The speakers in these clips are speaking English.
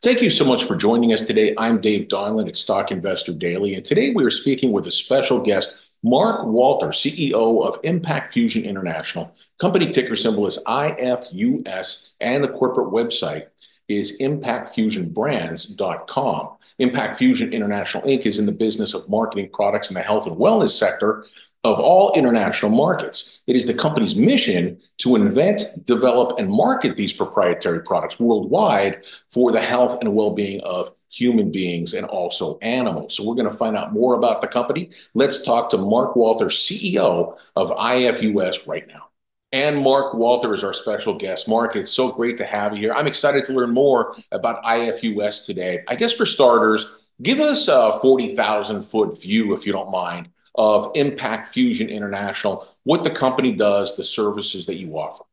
Thank you so much for joining us today. I'm Dave Donlin at Stock Investor Daily, and today we are speaking with a special guest, Marc Walther, CEO of Impact Fusion International. Company ticker symbol is IFUS, and the corporate website is impactfusionbrands.com. Impact Fusion International Inc. is in the business of marketing products in the health and wellness sector of all international markets. It is the company's mission to invent, develop, and market these proprietary products worldwide for the health and well-being of human beings and also animals. So we're going to find out more about the company. Let's talk to Marc Walther, CEO of IFUS right now. And Marc Walther is our special guest. Marc, it's so great to have you here. I'm excited to learn more about IFUS today. I guess for starters, give us a 40,000-foot view, if you don't mind, of Impact Fusion International, what the company does, the services that you offer.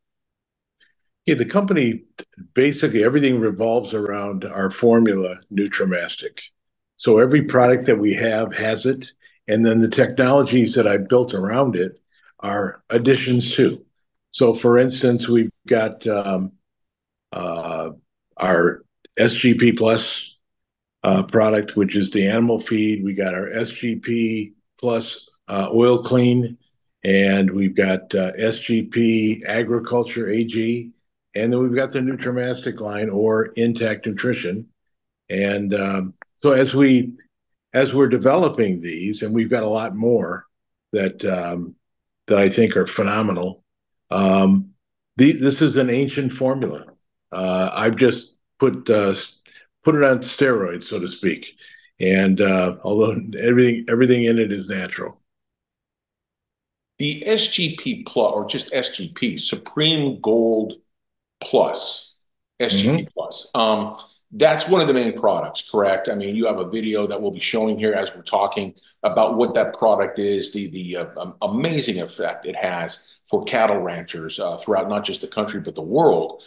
Yeah, the company, basically everything revolves around our formula, Nutramastic. So every product that we have has it, and then the technologies that I built around it are additions to. So for instance, we've got our SGP Plus product, which is the animal feed. We got our SGP Plus Oil Clean, and we've got SGP Agriculture AG, and then we've got the Nutramastic line or Intact Nutrition. And so as we're developing these, and we've got a lot more that I think are phenomenal. This is an ancient formula. I've just put it on steroids, so to speak. And although everything in it is natural. The SGP Plus, or just SGP, Supreme Gold Plus, SGP Plus. That's one of the main products, correct? I mean, you have a video that we'll be showing here as we're talking about what that product is, the amazing effect it has for cattle ranchers throughout not just the country, but the world.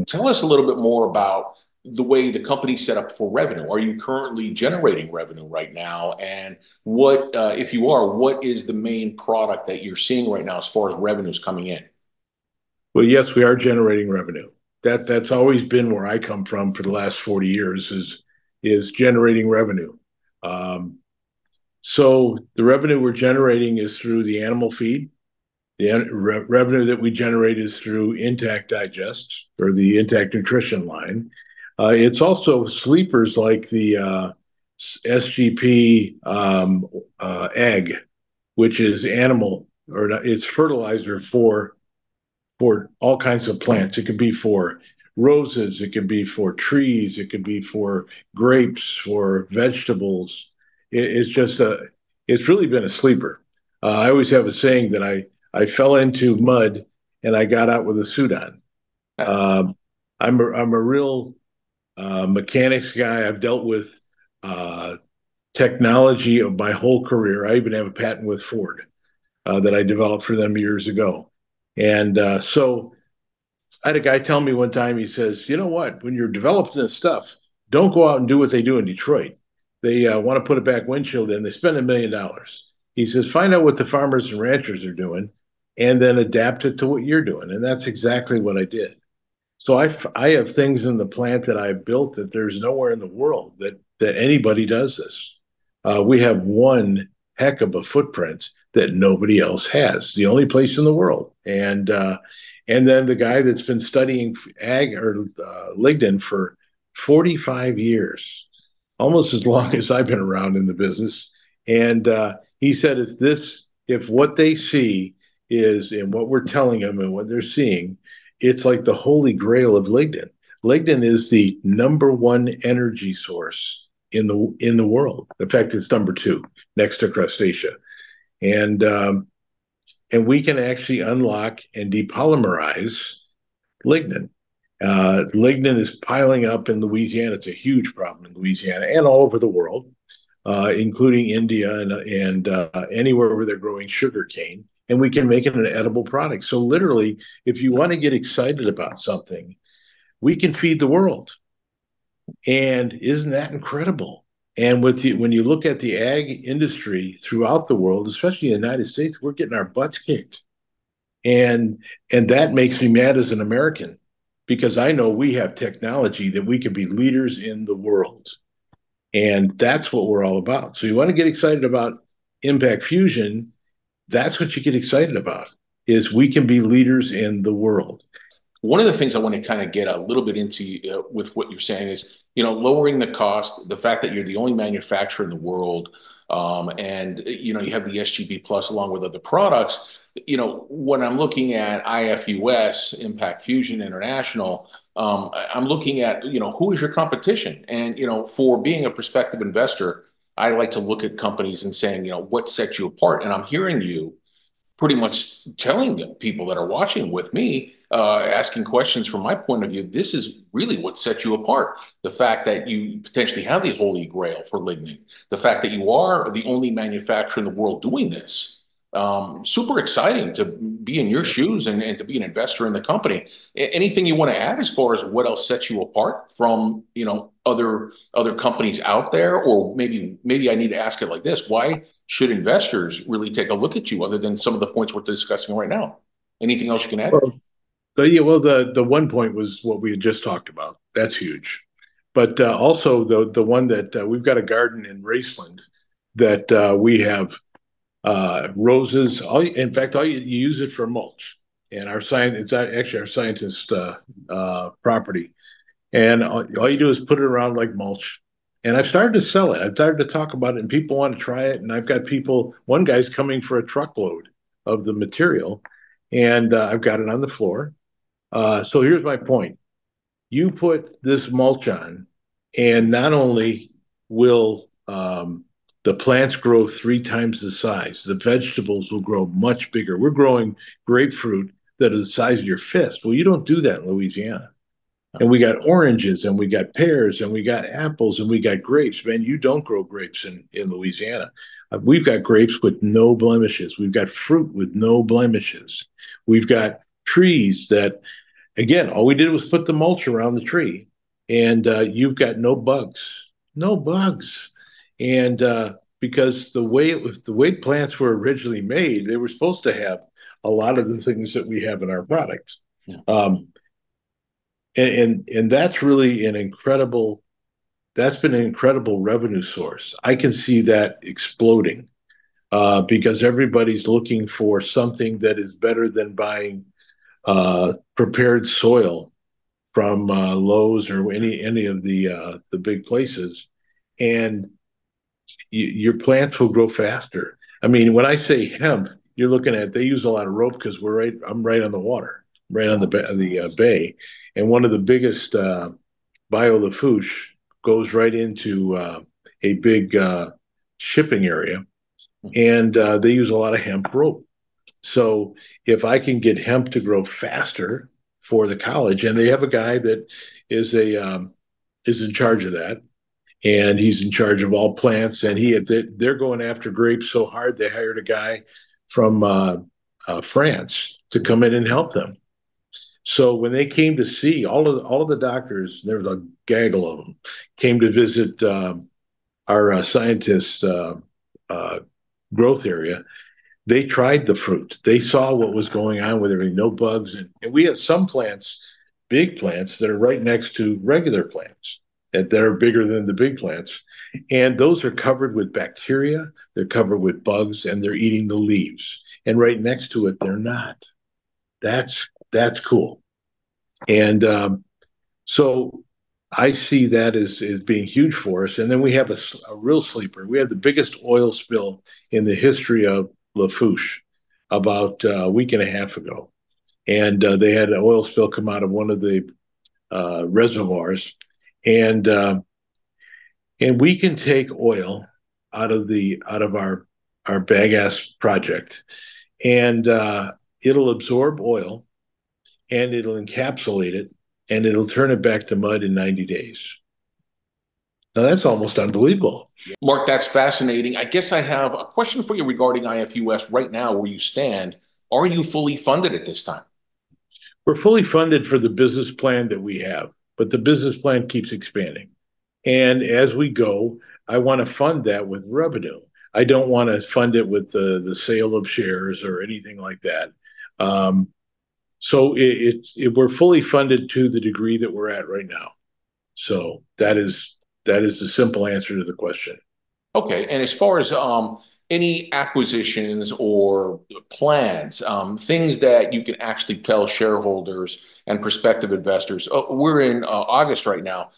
Tell us a little bit more about the way the company's set up for revenue. Are you currently generating revenue right now? And what, if you are, what is the main product that you're seeing right now as far as revenues coming in? Well, yes, we are generating revenue. That's always been where I come from for the last 40 years is generating revenue. So the revenue we're generating is through the animal feed. The revenue that we generate is through Intact Digest or the Intact Nutrition line. It's also sleepers like the SGP Ag, which is animal, or it's fertilizer for all kinds of plants. It could be for roses, it could be for trees, it could be for grapes, for vegetables. It's really been a sleeper. I always have a saying that I fell into mud and I got out with a suit on. I'm a real mechanics guy. I've dealt with technology of my whole career. I even have a patent with Ford that I developed for them years ago. And so I had a guy tell me one time, he says, you know what, when you're developing this stuff, don't go out and do what they do in Detroit. They want to put a back windshield in, they spend $1 million. He says, find out what the farmers and ranchers are doing and then adapt it to what you're doing. And that's exactly what I did. So I have things in the plant that I've built that there's nowhere in the world that anybody does this. We have one heck of a footprint that nobody else has. The only place in the world. And then the guy that's been studying ag or lignin for 45 years, almost as long as I've been around in the business. And he said, if what they see is in what we're telling them and what they're seeing, it's like the holy grail of lignin. Lignin is the #1 energy source in the world. In fact, it's #2 next to crustacea. And we can actually unlock and depolymerize lignin. Lignin is piling up in Louisiana. It's a huge problem in Louisiana and all over the world, including India and anywhere where they're growing sugar cane. And we can make it an edible product. So literally, if you want to get excited about something, we can feed the world. And isn't that incredible? And when you look at the ag industry throughout the world, especially in the United States, we're getting our butts kicked. And that makes me mad as an American because I know we have technology that we can be leaders in the world. And that's what we're all about. So you want to get excited about impact fusion, that's what you get excited about is we can be leaders in the world. One of the things I want to kind of get a little bit into with what you're saying is, lowering the cost, the fact that you're the only manufacturer in the world, and you have the SGB plus along with other products. When I'm looking at IFUS, Impact Fusion International, I'm looking at who is your competition, and for being a prospective investor, I like to look at companies and saying, what sets you apart, and I'm hearing you pretty much telling people that are watching with me, asking questions from my point of view, this is really what sets you apart. The fact that you potentially have the holy grail for lignin, the fact that you are the only manufacturer in the world doing this. Super exciting to be in your shoes and to be an investor in the company. Anything you want to add as far as what else sets you apart from other companies out there, or maybe I need to ask it like this: why should investors really take a look at you other than some of the points we're discussing right now? Anything else you can add? Well, the one point was what we had just talked about. That's huge. But also the one that we've got a garden in Raceland that we have roses. In fact, you use it for mulch. And it's actually our scientist property. And all you do is put it around like mulch. And I've started to sell it. I've started to talk about it, and people want to try it. And I've got people. One guy's coming for a truckload of the material, and I've got it on the floor. So here's my point: you put this mulch on, and not only will the plants grow 3 times the size, the vegetables will grow much bigger. We're growing grapefruit that is the size of your fist. Well, you don't do that in Louisiana. And we got oranges and we got pears and we got apples and we got grapes. Man, you don't grow grapes in Louisiana. We've got grapes with no blemishes. We've got fruit with no blemishes. We've got trees that, again, all we did was put the mulch around the tree, and you've got no bugs, no bugs. And because the way plants were originally made, they were supposed to have a lot of the things that we have in our products. Yeah. And that's really that's been an incredible revenue source. I can see that exploding because everybody's looking for something that is better than buying prepared soil from Lowe's or any of the big places, and your plants will grow faster. I mean, when I say hemp, you're looking at they use a lot of rope because I'm right on the water, right on the bay, and one of the biggest biolafouche goes right into a big shipping area, and they use a lot of hemp rope. So if I can get hemp to grow faster for the college, and they have a guy that is in charge of that, and he's in charge of all plants, and they're going after grapes so hard they hired a guy from France to come in and help them. So when they came to see all of the doctors, there was a gaggle of them, came to visit our scientist growth area. They tried the fruit. They saw what was going on with everything, no bugs. And we have some plants, big plants, that are right next to regular plants that are bigger than the big plants. And those are covered with bacteria, they're covered with bugs, and they're eating the leaves. And right next to it, they're not. That's cool. And so I see that as being huge for us. And then we have a real sleeper. We had the biggest oil spill in the history of Lafourche about a week and a half ago. And they had an oil spill come out of one of the reservoirs. And we can take oil out of our bagasse project, and it'll absorb oil, and it'll encapsulate it, and it'll turn it back to mud in 90 days. Now that's almost unbelievable. Mark, that's fascinating. I guess I have a question for you regarding IFUS right now, where you stand. Are you fully funded at this time? We're fully funded for the business plan that we have, but the business plan keeps expanding. And as we go, I want to fund that with revenue. I don't want to fund it with the sale of shares or anything like that. So we're fully funded to the degree that we're at right now. So that is the simple answer to the question. Okay. And as far as any acquisitions or plans, things that you can actually tell shareholders and prospective investors, we're in August right now,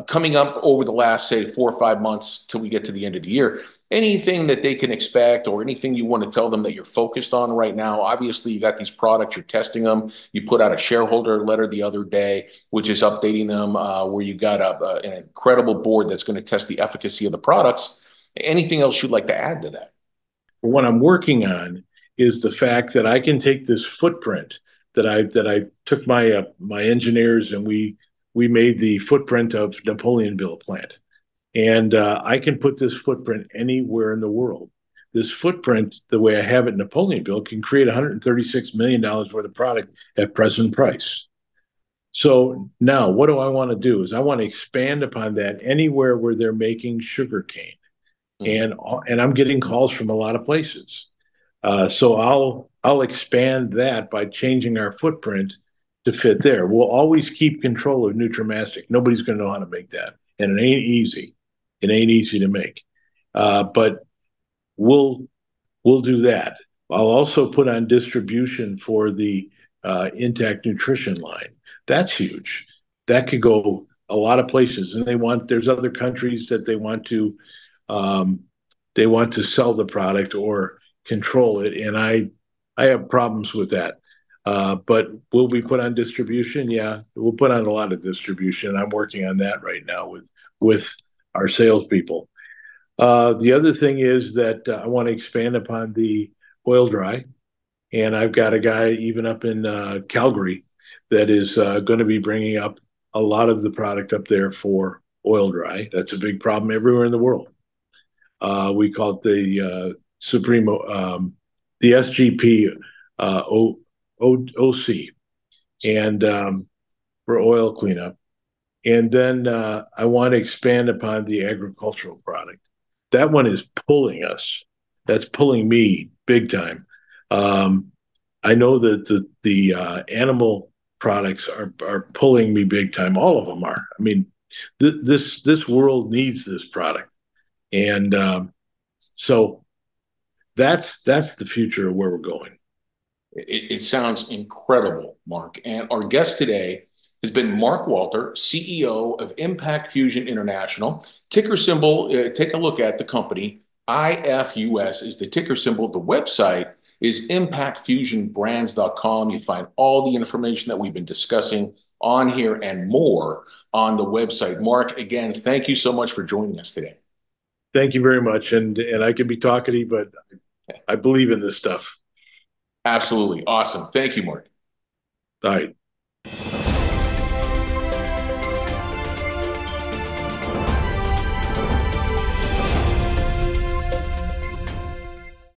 coming up over the last, say, 4 or 5 months till we get to the end of the year. Anything that they can expect or anything you want to tell them that you're focused on right now? Obviously, you got these products, you're testing them. You put out a shareholder letter the other day, which is updating them, where you got an incredible board that's going to test the efficacy of the products. Anything else you'd like to add to that? What I'm working on is the fact that I can take this footprint that I took my engineers and we made the footprint of Napoleonville plant, and I can put this footprint anywhere in the world. This footprint, the way I have it in Napoleonville, can create $136 million worth of product at present price. So now, what do I want to do? Is I want to expand upon that anywhere where they're making sugar cane, Mhm. and I'm getting calls from a lot of places. So I'll expand that by changing our footprint to fit there. We'll always keep control of Nutramastic. Nobody's going to know how to make that, and it ain't easy. It ain't easy to make, but we'll we'll do that. I'll also put on distribution for the Intact Nutrition line. That's huge. That could go a lot of places, and there's other countries that um, they want to sell the product or control it, and I have problems with that. But will we put on distribution? Yeah, we'll put on a lot of distribution. I'm working on that right now with our salespeople. The other thing is that I want to expand upon the oil dry, and I've got a guy even up in Calgary that is going to be bringing up a lot of the product up there for oil dry. That's a big problem everywhere in the world. We call it the Supremo, the SGP OC, and for oil cleanup. And then I want to expand upon the agricultural product. That one is pulling us. That's pulling me big time. Um, I know that the animal products are pulling me big time. All of them are. I mean, this world needs this product, and so that's the future of where we're going. It sounds incredible, Mark. And our guest today has been Marc Walther, CEO of Impact Fusion International. Ticker symbol, take a look at the company. IFUS is the ticker symbol. The website is impactfusionbrands.com. You find all the information that we've been discussing on here and more on the website. Mark, again, thank you so much for joining us today. Thank you very much, and I could be talkative, but I believe in this stuff. Absolutely. Awesome. Thank you, Mark. All right.